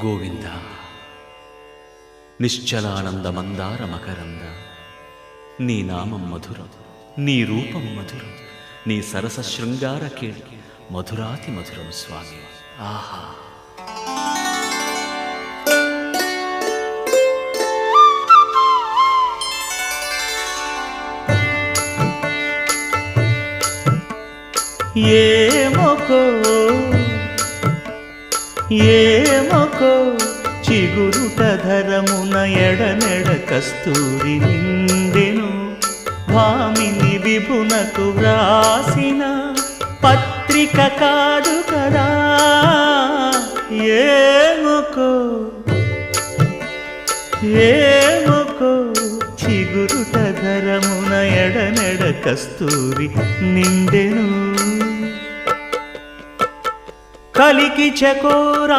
గోవింద నిశ్చలానంద మందార మకరంద నీ నామం మధురం, నీ రూపం మధురం, నీ సరస శృంగార కేళి మధురాతి మధురం స్వామి. ఆహా! ఏమొకో చిగురుట ధరమున ఎడనెడ కస్తూరి నిండెను. భామిని విభునకు వ్రాసిన పత్రిక కాదు కదా. ఏమొకో చిగురుట ధరమున ఎడనెడ కస్తూరి నిండెను. కలికి చకోర